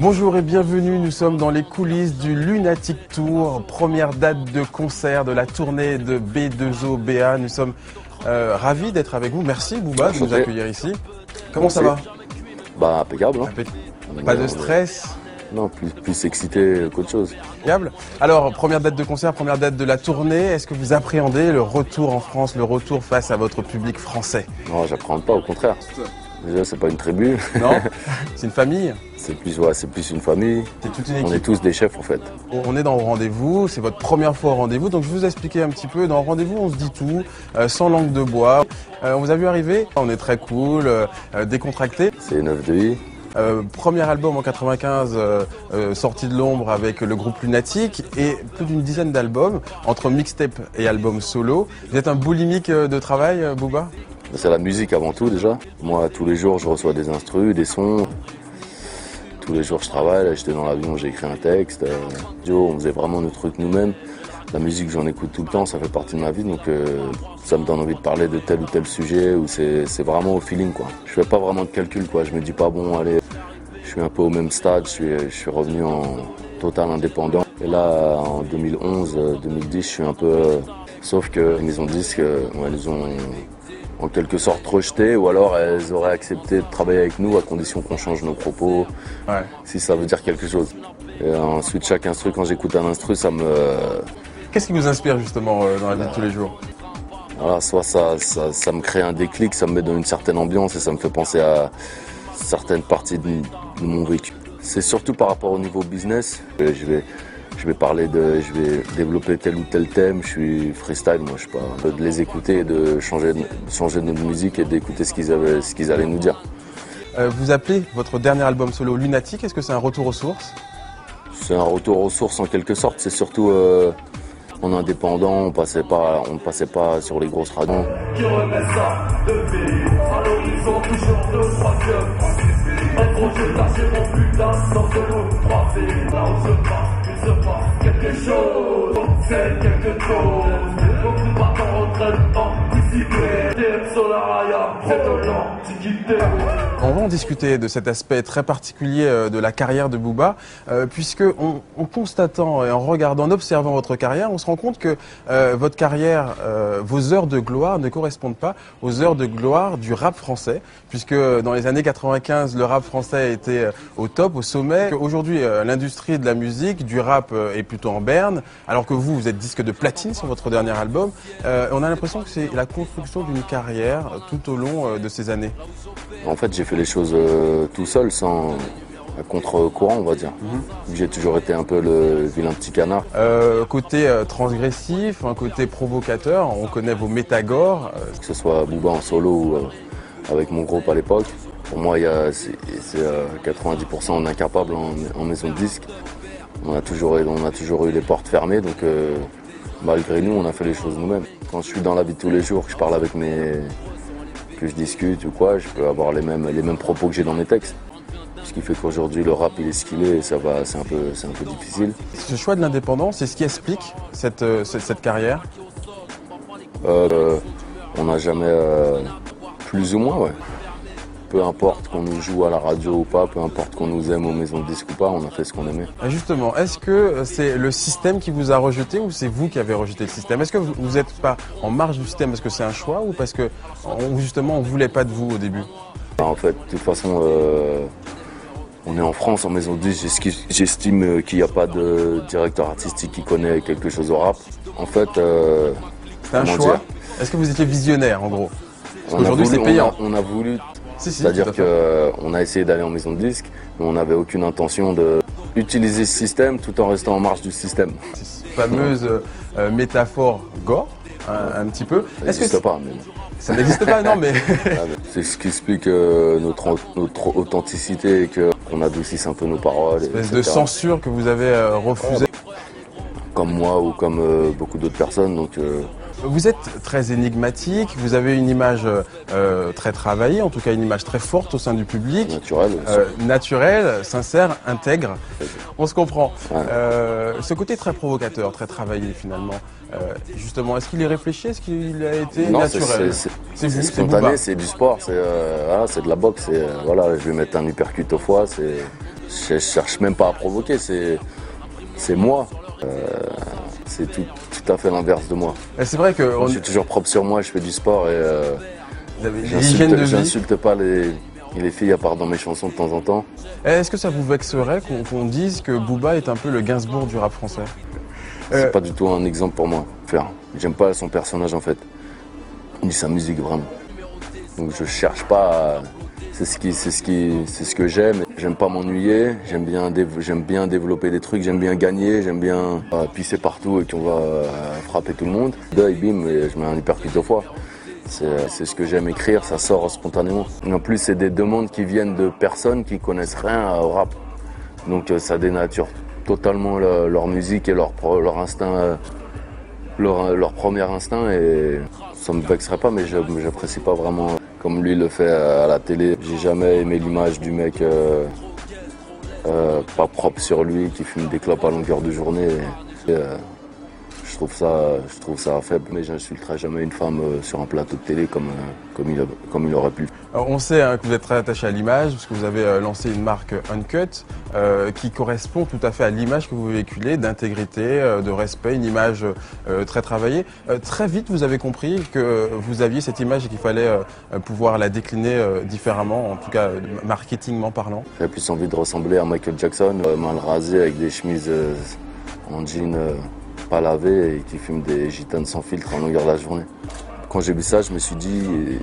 Bonjour et bienvenue, nous sommes dans les coulisses du Lunatic Tour, première date de concert de la tournée de B2OBA. Nous sommes ravis d'être avec vous. Merci Booba de nous accueillir ici. Comment ça va? Bah impeccable. Pas de stress? Non, plus excité qu'autre chose. Impeccable. Alors, première date de concert, première date de la tournée. Est-ce que vous appréhendez le retour en France, le retour face à votre public français? Non, j'appréhende pas, au contraire. Déjà, c'est pas une tribu. Non, c'est une famille. C'est plus une famille. C'est toute une équipe. On est tous des chefs en fait. On est dans le rendez-vous, c'est votre première fois au rendez-vous, donc je vais vous expliquer un petit peu. Dans le rendez-vous, on se dit tout, sans langue de bois. On vous a vu arriver, on est très cool, décontracté. C'est 9 de I. Premier album en 95, sorti de l'ombre avec le groupe Lunatic, et plus d'une dizaine d'albums, entre mixtape et album solo. Vous êtes un boulimique de travail, Booba? C'est la musique avant tout déjà. Moi, tous les jours, je reçois des instrus, des sons. Tous les jours, je travaille. Là, j'étais dans l'avion, j'ai écrit un texte. On faisait vraiment nos trucs nous-mêmes. La musique, j'en écoute tout le temps, ça fait partie de ma vie. Donc, ça me donne envie de parler de tel ou tel sujet. Où c'est vraiment au feeling, quoi. Je fais pas vraiment de calcul, quoi. Je me dis pas, bon, allez, je suis un peu au même stade. Je suis revenu en total indépendant. Et là, en 2011-2010, je suis un peu... Sauf que les maisons de disques, elles ont... en quelque sorte rejetées, ou alors elles auraient accepté de travailler avec nous à condition qu'on change nos propos, si ça veut dire quelque chose. Et ensuite, chaque instru, quand j'écoute un instru, ça me... Qu'est-ce qui vous inspire justement dans la vie de tous les jours? Voilà, soit ça me crée un déclic, ça me met dans une certaine ambiance et ça me fait penser à certaines parties de mon vécu. C'est surtout par rapport au niveau business. Je vais développer tel ou tel thème, je suis freestyle, moi je sais pas. De les écouter et de changer notre musique et d'écouter ce qu'ils allaient nous dire. Vous appelez votre dernier album solo Lunatic, est-ce que c'est un retour aux sources? C'est un retour aux sources en quelque sorte, c'est surtout en indépendant, on ne passait pas sur les grosses radios. Qui remet ça depuis à l'horizon, toujours le troisième. Un projet caché, mon putain, sans solo, croisé. Là où je passe, il se passe quelque chose. C'est quelque chose. Beaucoup partent en retraite, anticipé. DM Solaraya, c'est de l'antiquité. On va en discuter de cet aspect très particulier de la carrière de Booba, puisque en constatant et en regardant, en observant votre carrière, on se rend compte que votre carrière, vos heures de gloire ne correspondent pas aux heures de gloire du rap français, puisque dans les années 95, le rap français était au top, au sommet. Aujourd'hui, l'industrie de la musique, du rap est plutôt en berne, alors que vous êtes disque de platine sur votre dernier album. On a l'impression que c'est la construction d'une carrière tout au long de ces années. En fait, j'ai fait les choses tout seul, sans à contre-courant, on va dire. J'ai toujours été un peu le vilain petit canard. Côté transgressif, un côté provocateur, on connaît vos métagores. Que ce soit Booba en solo ou avec mon groupe à l'époque. Pour moi, c'est 90% on est incapable en maison de disque. On a toujours eu les portes fermées, donc malgré nous, on a fait les choses nous-mêmes. Quand je suis dans la vie de tous les jours, que je parle avec que je discute ou quoi, je peux avoir les mêmes propos que j'ai dans mes textes. Ce qui fait qu'aujourd'hui, le rap, il est ce qu'il est et c'est un peu difficile. Ce choix de l'indépendance, c'est ce qui explique cette carrière? On n'a jamais, plus ou moins, ouais. Peu importe qu'on nous joue à la radio ou pas, peu importe qu'on nous aime aux maisons de disques ou pas, on a fait ce qu'on aimait. Justement, est-ce que c'est le système qui vous a rejeté ou c'est vous qui avez rejeté le système? Est-ce que vous n'êtes pas en marge du système parce que c'est un choix ou parce que justement on ne voulait pas de vous au début? En fait, de toute façon, on est en France en maison de disques, j'estime qu'il n'y a pas de directeur artistique qui connaît quelque chose au rap. En fait, c'est un choix. Est-ce que vous étiez visionnaire en gros? Parce qu'aujourd'hui c'est payant. On a voulu. Si, C'est-à-dire qu'on a essayé d'aller en maison de disque, mais on n'avait aucune intention d'utiliser ce système tout en restant en marge du système. Cette fameuse métaphore gore, un petit peu. Ça n'existe pas. Mais... Ça n'existe pas, non mais... C'est ce qui explique notre authenticité et qu'on adoucisse un peu nos paroles. Une espèce de censure que vous avez refusée. Comme moi ou comme beaucoup d'autres personnes. Donc, Vous êtes très énigmatique, vous avez une image très travaillée, en tout cas une image très forte au sein du public. Naturelle, sincère, intègre. On se comprend. Ouais. Ce côté très provocateur, très travaillé finalement, justement, est-ce qu'il est réfléchi? Est-ce qu'il a été naturel? C'est spontané, c'est du sport, c'est de la boxe. Voilà, je vais mettre un uppercut aux fois, je cherche même pas à provoquer, c'est moi. C'est tout à fait l'inverse de moi. C'est vrai que Je suis toujours propre sur moi, je fais du sport et l'hygiène de vie. j'insulte pas les filles à part dans mes chansons de temps en temps. Est-ce que ça vous vexerait qu'on dise que Booba est un peu le Gainsbourg du rap français? C'est pas du tout un exemple pour moi. J'aime pas son personnage en fait, ni sa musique vraiment. Donc je cherche pas. C'est ce que j'aime. J'aime pas m'ennuyer. J'aime bien développer des trucs. J'aime bien gagner. J'aime bien pisser partout et qu'on va frapper tout le monde. Deuil, bim, et je mets un hypercute 2 fois. C'est ce que j'aime écrire. Ça sort spontanément. Et en plus, c'est des demandes qui viennent de personnes qui connaissent rien au rap. Donc ça dénature totalement leur musique et leur instinct, leur premier instinct. Et ça me vexerait pas, mais j'apprécie pas vraiment. Comme lui le fait à la télé. J'ai jamais aimé l'image du mec pas propre sur lui, qui fume des clopes à longueur de journée. Je trouve ça faible, mais j'insulterai jamais une femme sur un plateau de télé comme il aurait pu. Alors, on sait que vous êtes très attaché à l'image, parce que vous avez lancé une marque Uncut qui correspond tout à fait à l'image que vous véhiculez, d'intégrité, de respect, une image très travaillée. Très vite, vous avez compris que vous aviez cette image et qu'il fallait pouvoir la décliner différemment, en tout cas marketingment parlant. J'avais plus envie de ressembler à Michael Jackson, mal rasé avec des chemises en jean pas lavé et qui fume des gitanes sans filtre en longueur de la journée. Quand j'ai vu ça, je me suis dit,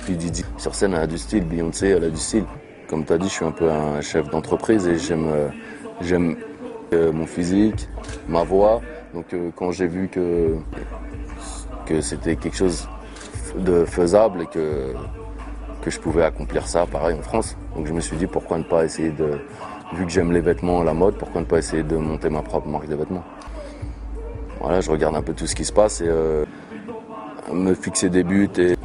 puis Didi, sur scène, elle a du style, Beyoncé, elle a du style. Comme tu as dit, je suis un peu un chef d'entreprise et j'aime mon physique, ma voix. Donc quand j'ai vu que c'était quelque chose de faisable et que je pouvais accomplir ça, pareil, en France. Donc je me suis dit, pourquoi ne pas essayer vu que j'aime les vêtements, la mode, pourquoi ne pas essayer de monter ma propre marque de vêtements. Voilà, je regarde un peu tout ce qui se passe et me fixer des buts. Et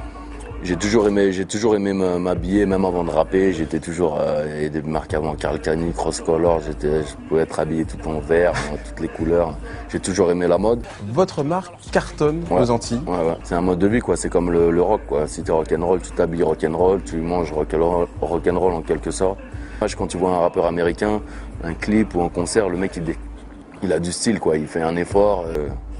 j'ai toujours aimé m'habiller, même avant de rapper. J'étais toujours il y a des marques avant, Karl Kani, Cross Color. Je pouvais être habillé tout en vert, dans toutes les couleurs. J'ai toujours aimé la mode. Votre marque cartonne aux Antilles. Ouais. C'est un mode de vie, quoi. C'est comme le rock, quoi. Si t'es rock'n'roll, tu t'habilles rock'n'roll, tu manges rock'n'roll en quelque sorte. Quand tu vois un rappeur américain, un clip ou un concert, le mec il a du style, quoi. Il fait un effort.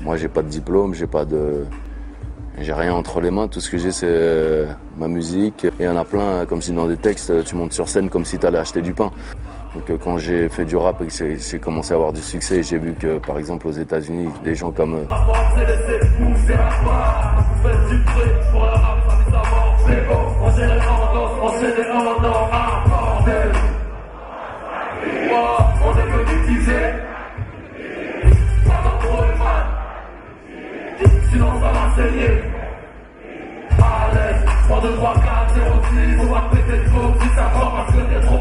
Moi, j'ai pas de diplôme, j'ai rien entre les mains. Tout ce que j'ai, c'est ma musique. Et il y en a plein, comme si dans des textes, tu montes sur scène comme si tu allais acheter du pain. Donc quand j'ai fait du rap et que j'ai commencé à avoir du succès, j'ai vu que, par exemple, aux États-Unis, des gens comme sinon ça va saigner. À l'aise, 3, 2, 3, 4, 0, 6, on va péter le flow, si ça va parce que t'es trop.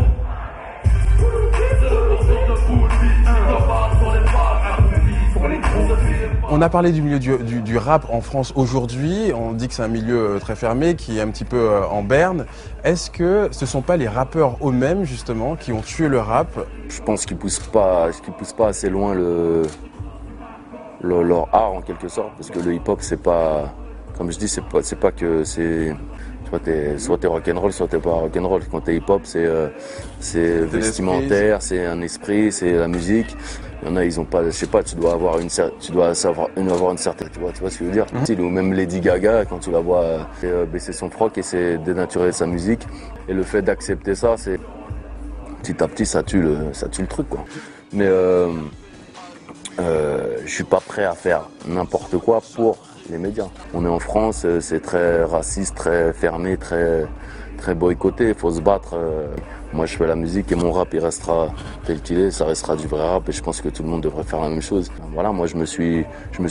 On a parlé du milieu du rap en France aujourd'hui. On dit que c'est un milieu très fermé, qui est un petit peu en berne. Est-ce que ce ne sont pas les rappeurs eux-mêmes, justement, qui ont tué le rap? Je pense qu'ils poussent pas assez loin leur art en quelque sorte, parce que le hip-hop, c'est pas, comme je dis, c'est pas que c'est, soit t'es rock'n'roll, soit t'es pas rock'n'roll. Quand t'es hip-hop, c'est vestimentaire, c'est un esprit, c'est la musique. Il y en a, ils ont pas, je sais pas, tu dois avoir une certaine, tu vois ce que je veux dire. Ou même Lady Gaga, quand tu la vois baisser son froc et c'est dénaturer sa musique. Et le fait d'accepter ça, c'est petit à petit, ça tue le truc, quoi. Mais je suis pas prêt à faire n'importe quoi pour les médias. On est en France, c'est très raciste, très fermé, très boycotté. Il faut se battre. Moi, je fais la musique et mon rap, il restera tel qu'il est. Ça restera du vrai rap et je pense que tout le monde devrait faire la même chose. Voilà, moi, je me suis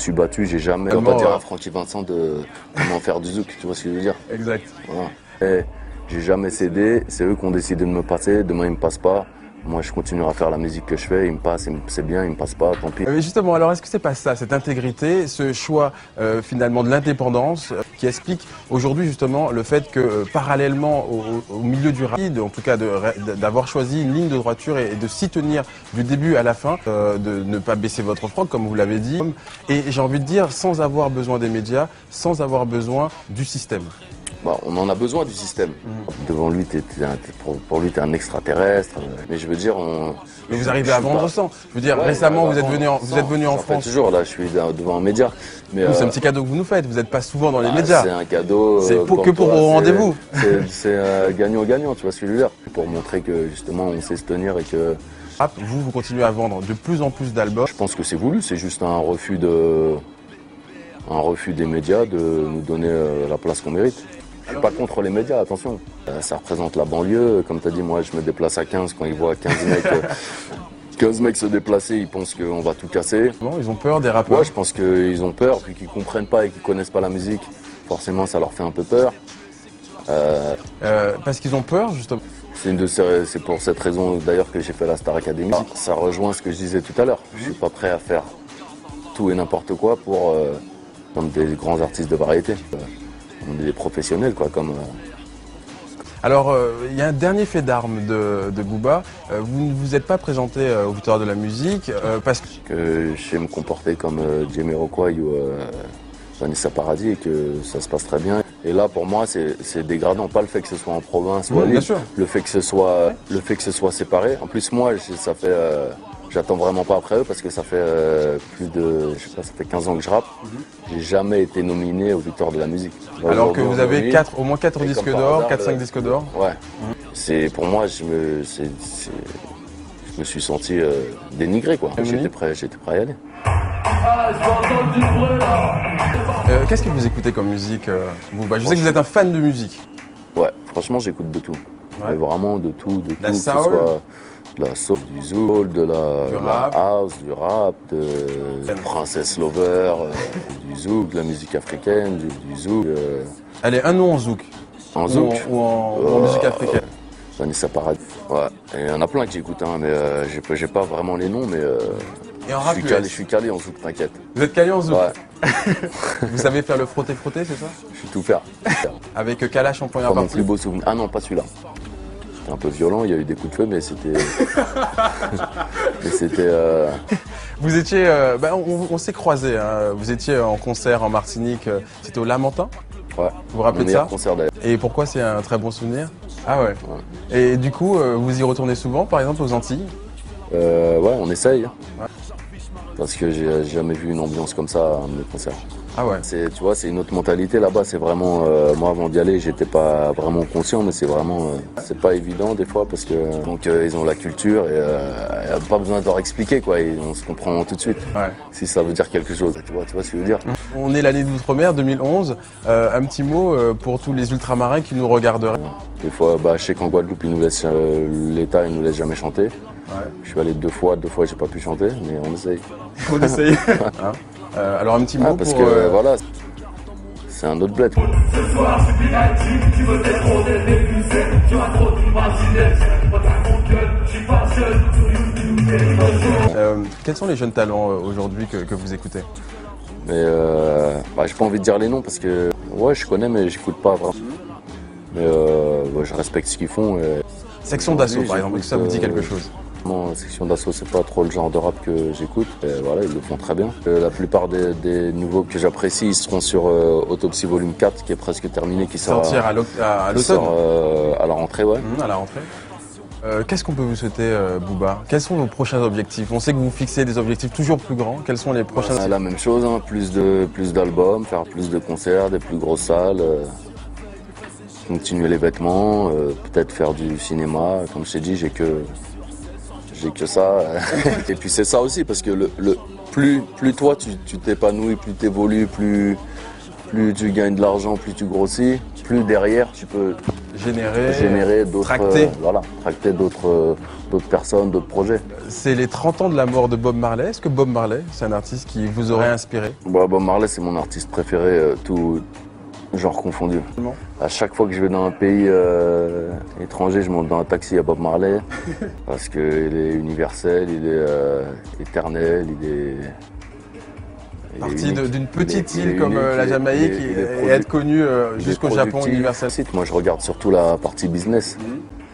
battu. J'ai jamais. On va pas dire à Francky Vincent de comment faire du zouk. Tu vois ce que je veux dire? Exact. Voilà. Et j'ai jamais cédé. C'est eux qui ont décidé de me passer. Demain, ils me passent pas. Moi, je continuerai à faire la musique que je fais. Il me passe, c'est bien, il me passe pas, tant pis. Justement, alors, est-ce que c'est pas ça, cette intégrité, ce choix finalement de l'indépendance, qui explique aujourd'hui justement le fait que parallèlement au milieu du rap, en tout cas d'avoir choisi une ligne de droiture et de s'y tenir du début à la fin, de ne pas baisser votre froc, comme vous l'avez dit, et j'ai envie de dire sans avoir besoin des médias, sans avoir besoin du système. Bah, on en a besoin du système. Devant lui, pour lui, t'es un extraterrestre. Mais je veux dire, Mais vous arrivez à vendre sans. Je veux dire, Ouais, récemment, on vous êtes venu en J'en fais France. toujours, là, je suis devant un média. Mais C'est un petit cadeau que vous nous faites. Vous n'êtes pas souvent dans les bah, médias. c'est un cadeau. C'est que pour toi, vos rendez-vous. C'est gagnant-gagnant, tu vois ce que je veux dire. Pour montrer que justement, on sait se tenir et que. Vous continuez à vendre de plus en plus d'albums. Je pense que c'est voulu, c'est juste un refus des médias de nous donner la place qu'on mérite. Je suis pas contre les médias, attention. Ça représente la banlieue. Comme tu as dit, moi, je me déplace à 15 quand ils voient 15 mecs. 15 mecs se déplacer, ils pensent qu'on va tout casser. Bon, ils ont peur des rappeurs. Ouais, je pense qu'ils ont peur, puis qu'ils comprennent pas et qu'ils connaissent pas la musique. Forcément, ça leur fait un peu peur. Parce qu'ils ont peur, justement. C'est pour cette raison d'ailleurs que j'ai fait la Star Academy. Ça rejoint ce que je disais tout à l'heure. Je suis pas prêt à faire tout et n'importe quoi pour comme des grands artistes de variété. On est des professionnels, quoi, comme. Alors, il y a un dernier fait d'armes de Booba. Vous ne vous êtes pas présenté aux Victoires de la musique parce que je sais me comporter comme Jamiroquai ou Vanessa Paradis et que ça se passe très bien. Et là, pour moi, c'est dégradant. Pas le fait que ce soit en province ou à Lille, le fait que ce soit séparé. En plus, moi, ça fait. J'attends vraiment pas après eux parce que ça fait ça fait 15 ans que je rappe. J'ai jamais été nominé aux Victoires de la musique. Alors que vous avez au moins 4 disques d'or, 4-5 disques d'or. Ouais. C'est pour moi, je me suis senti dénigré, quoi. J'étais prêt à y aller. Qu'est-ce que vous écoutez comme musique, Booba? Je sais que vous êtes un fan de musique. Ouais, franchement, j'écoute de tout. Ouais. Vraiment de tout, La que ce soit de la soul, du soul, de la house, du rap, de Princess Lover, du zouk, de la musique africaine, du zouk. Allez, un nom en zouk. En zouk ou en musique africaine. Vanessa Paradis. Ouais. Et il y en a plein que j'écoute, hein, mais j'ai pas vraiment les noms, mais et en rap je suis calé en zouk, t'inquiète. Vous êtes calé en zouk? Ouais. Vous savez faire le frotter-frotter, c'est ça? Je suis tout faire. Avec Kalash en première partie. Mon plus beau souvenir. Ah non, pas celui-là. C'était un peu violent, il y a eu des coups de feu, mais c'était. Vous étiez. On s'est croisés, hein. Vous étiez en concert en Martinique, c'était au Lamentin? Ouais. Vous vous rappelez de ça? Concert d'ailleurs. Et pourquoi c'est un très bon souvenir? Ah ouais. Et du coup, vous y retournez souvent, par exemple, aux Antilles? Ouais, on essaye. Ouais. Parce que j'ai jamais vu une ambiance comme ça à mes concerts. Ah ouais. Tu vois, c'est une autre mentalité là-bas. C'est vraiment, moi avant d'y aller, j'étais pas vraiment conscient, mais c'est vraiment, c'est pas évident des fois parce que donc ils ont la culture et pas besoin de leur expliquer quoi. Et on se comprend tout de suite. Ouais. Si ça veut dire quelque chose, tu vois ce que je veux dire. On est l'année d'outre-mer 2011. Un petit mot pour tous les ultramarins qui nous regarderaient. Des fois, je sais qu'en Guadeloupe, ils nous laissent l'État, ils nous laisse jamais chanter. Ouais. Je suis allé deux fois j'ai pas pu chanter, mais on essaye. On essaye. Hein alors un petit mot parce pour... que voilà, c'est un autre bled. Ce soir, je suis actif, tu veux détrôner, m'épuiser, tu as trop d'imagination. Moi, t'as mon gueule, je suis pas jeune, sur YouTube, quels sont les jeunes talents aujourd'hui que vous écoutez? Mais j'ai pas envie de dire les noms parce que ouais, je connais, mais j'écoute pas vraiment. Mais je respecte ce qu'ils font. Section d'Assaut, par exemple, ça vous dit quelque chose? Non, Section d'Assaut, c'est pas trop le genre de rap que j'écoute. Voilà, ils le font très bien. La plupart des nouveaux que j'apprécie, ils seront sur Autopsie Volume 4, qui est presque terminé, qui sort sortir à l'automne. À la rentrée, ouais. À la rentrée. Qu'est-ce qu'on peut vous souhaiter, Booba? Quels sont vos prochains objectifs? On sait que vous fixez des objectifs toujours plus grands. Quels sont les prochains objectifs? La même chose, hein, plus d'albums, faire plus de concerts, des plus grosses salles. Continuer les vêtements, peut-être faire du cinéma. Comme je t'ai dit, j'ai que ça. Et puis c'est ça aussi, parce que plus toi tu t'épanouis, plus tu évolues, plus tu gagnes de l'argent, plus tu grossis, plus derrière tu peux générer d'autres, tracter d'autres personnes, d'autres projets. C'est les 30 ans de la mort de Bob Marley. Est-ce que Bob Marley, c'est un artiste qui vous aurait inspiré? Bob Marley, c'est mon artiste préféré, tout genre confondu. À chaque fois que je vais dans un pays étranger, je monte dans un taxi à Bob Marley parce qu'il est universel, il est éternel, il est parti d'une petite île comme la Jamaïque et être connu jusqu'au Japon universel. Moi, je regarde surtout la partie business.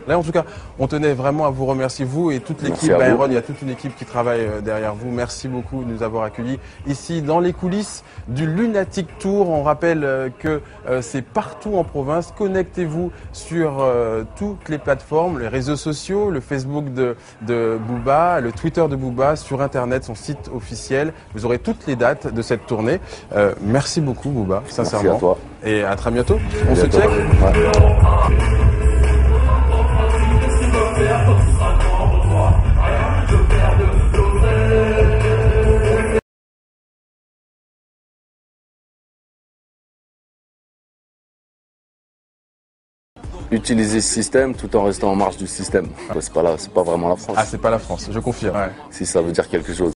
Là, en tout cas, on tenait vraiment à vous remercier, vous et toute l'équipe Merci à vous. Byron. Il y a toute une équipe qui travaille derrière vous. Merci beaucoup de nous avoir accueillis ici dans les coulisses du Lunatic Tour. On rappelle que c'est partout en province. Connectez-vous sur toutes les plateformes, les réseaux sociaux, le Facebook de Booba, le Twitter de Booba, sur Internet, son site officiel. Vous aurez toutes les dates de cette tournée. Merci beaucoup, Booba, sincèrement. Merci à toi. Et à très bientôt. On se Bientôt. check. Ouais. Utiliser ce système tout en restant en marge du système. C'est pas vraiment la France. Ah, c'est pas la France, je confirme. Ouais. Si ça veut dire quelque chose.